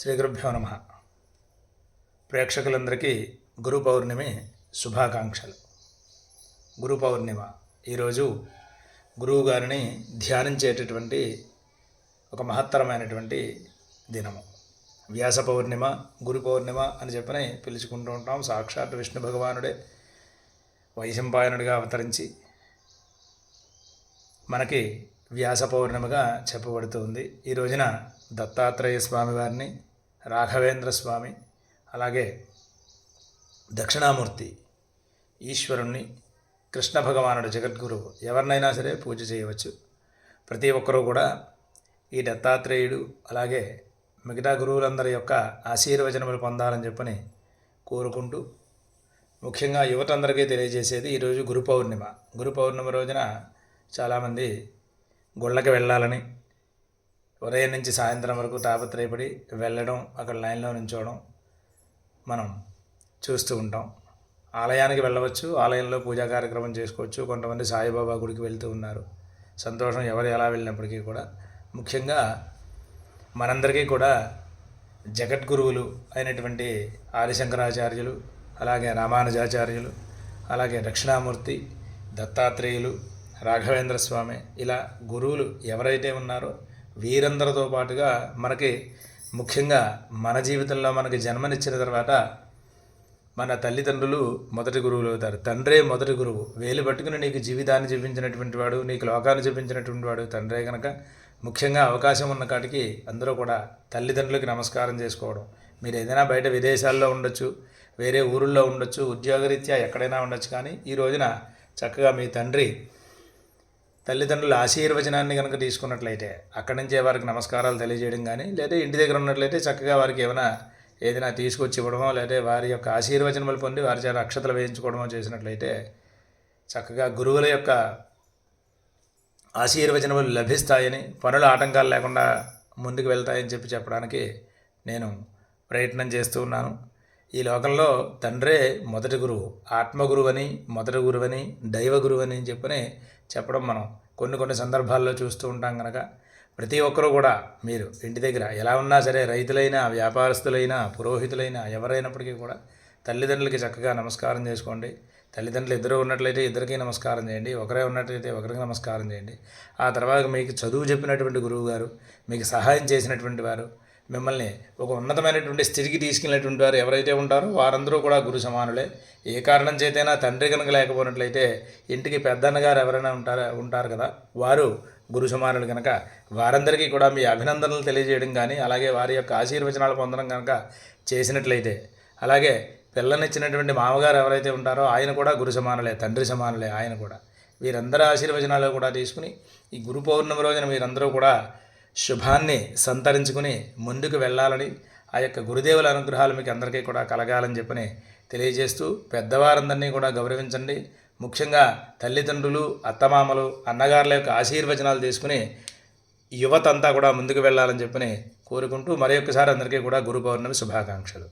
శ్రీ గురుభ్యో నమః. ప్రేక్షకులందరికీ గురు పౌర్ణమి శుభాకాంక్షలు. గురు పౌర్ణిమ ఈరోజు గురువు గారిని ధ్యానించేటటువంటి ఒక మహత్తరమైనటువంటి దినము. వ్యాస పౌర్ణిమ, గురు పౌర్ణిమ అని చెప్పని పిలుచుకుంటూ ఉంటాం. సాక్షాత్ విష్ణు భగవానుడే వైశంపాయనుడిగా అవతరించి మనకి వ్యాస పౌర్ణమిగా చెప్పబడుతుంది. ఈ రోజున దత్తాత్రేయ స్వామి వారిని, రాఘవేంద్ర స్వామి, అలాగే దక్షిణామూర్తి ఈశ్వరుణ్ణి, కృష్ణ భగవానుడు జగద్గురువు ఎవరినైనా సరే పూజ చేయవచ్చు. ప్రతి ఒక్కరూ కూడా ఈ దత్తాత్రేయుడు అలాగే మిగతా గురువులందరి యొక్క ఆశీర్వచనములు పొందాలని చెప్పని కోరుకుంటూ, ముఖ్యంగా యువతందరికీ తెలియజేసేది ఈరోజు గురు పౌర్ణిమ. గురు పౌర్ణిమ రోజున చాలామంది గుళ్ళకి వెళ్ళాలని ఉదయం నుంచి సాయంత్రం వరకు తాపత్రయపడి వెళ్ళడం, అక్కడ లైన్లో నించోవడం మనం చూస్తూ ఉంటాం. ఆలయానికి వెళ్ళవచ్చు, ఆలయంలో పూజా కార్యక్రమం చేసుకోవచ్చు. కొంతమంది సాయిబాబా గుడికి వెళ్తూ ఉన్నారు. సంతోషం, ఎవరు ఎలా వెళ్ళినప్పటికీ కూడా. ముఖ్యంగా మనందరికీ కూడా జగద్గురువులు అయినటువంటి ఆదిశంకరాచార్యులు, అలాగే రామానుజాచార్యులు, అలాగే దక్షిణామూర్తి, దత్తాత్రేయులు, రాఘవేంద్ర స్వామి, ఇలా గురువులు ఎవరైతే ఉన్నారో వీరందరితో పాటుగా మనకి ముఖ్యంగా మన జీవితంలో మనకి జన్మనిచ్చిన తర్వాత మన తల్లిదండ్రులు మొదటి గురువులు అవుతారు. తండ్రే మొదటి గురువు. వేలు పట్టుకుని నీకు జీవితాన్ని చూపించినటువంటి వాడు, నీకు లోకాన్ని చూపించినటువంటి వాడు తండ్రే. కనుక ముఖ్యంగా అవకాశం ఉన్న కాటికి అందరూ కూడా తల్లిదండ్రులకి నమస్కారం చేసుకోవడం. మీరు ఏదైనా బయట విదేశాల్లో ఉండొచ్చు, వేరే ఊరుల్లో ఉండొచ్చు, ఉద్యోగరీత్యా ఎక్కడైనా ఉండొచ్చు, కానీ ఈ రోజున చక్కగా మీ తండ్రి తల్లిదండ్రుల ఆశీర్వచనాన్ని కనుక తీసుకున్నట్లయితే అక్కడి నుంచే వారికి నమస్కారాలు తెలియజేయడం కానీ, లేదా ఇంటి దగ్గర ఉన్నట్లయితే చక్కగా వారికి ఏదైనా తీసుకొచ్చి ఇవ్వడమో, లేదా వారి యొక్క ఆశీర్వచనములు పొంది వారి చేత అక్షతలు వేయించుకోవడమో చేసినట్లయితే చక్కగా గురువుల యొక్క ఆశీర్వచనములు లభిస్తాయని, పనుల ఆటంకాలు లేకుండా ముందుకు వెళ్తాయని చెప్పడానికి నేను ప్రయత్నం చేస్తూ ఉన్నాను. ఈ లోకంలో తండ్రే మొదటి గురువు, ఆత్మగురువని, మొదటి గురువని, దైవ గురువని చెప్పడం మనం కొన్ని సందర్భాల్లో చూస్తూ ఉంటాం. కనుక ప్రతి ఒక్కరూ కూడా మీరు ఇంటి దగ్గర ఎలా ఉన్నా సరే, రైతులైనా, వ్యాపారస్తులైనా, పురోహితులైనా, ఎవరైనప్పటికీ కూడా తల్లిదండ్రులకి చక్కగా నమస్కారం చేసుకోండి. తల్లిదండ్రులు ఇద్దరు ఉన్నట్లయితే ఇద్దరికీ నమస్కారం చేయండి, ఒకరే ఉన్నట్లయితే ఒకరికి నమస్కారం చేయండి. ఆ తర్వాత మీకు చదువు చెప్పినటువంటి గురువు గారు, మీకు సహాయం చేసినటువంటి వారు, మిమ్మల్ని ఒక ఉన్నతమైనటువంటి స్థితికి తీసుకెళ్ళినటువంటి వారు ఎవరైతే ఉంటారో వారందరూ కూడా గురు సమానులే. ఏ కారణం చేతైనా తండ్రి కనుక లేకపోయినట్లయితే ఇంటికి పెద్దన్నగారు ఎవరైనా ఉంటారు కదా, వారు గురు సమానులు. కనుక వారందరికీ కూడా మీ అభినందనలు తెలియజేయడం కానీ, అలాగే వారి యొక్క ఆశీర్వచనాలు పొందడం కనుక చేసినట్లయితే, అలాగే పిల్లనిచ్చినటువంటి మామగారు ఎవరైతే ఉంటారో ఆయన కూడా గురు సమానులే, తండ్రి సమానులే ఆయన కూడా. వీరందరి ఆశీర్వచనాలు కూడా తీసుకుని ఈ గురు పౌర్ణమి రోజున మీరందరూ కూడా శుభాన్ని సంతరించుకుని ముందుకు వెళ్ళాలని, ఆ యొక్క గురుదేవుల అనుగ్రహాలు మీకు అందరికీ కూడా కలగాలని చెప్పని తెలియజేస్తూ, పెద్దవారందరినీ కూడా గౌరవించండి. ముఖ్యంగా తల్లిదండ్రులు, అత్తమామలు, అన్నగారుల యొక్క ఆశీర్వచనాలు తీసుకుని యువత అంతా కూడా ముందుకు వెళ్ళాలని చెప్పని కోరుకుంటూ, మరొకసారి అందరికీ కూడా గురు పౌర్ణమి శుభాకాంక్షలు.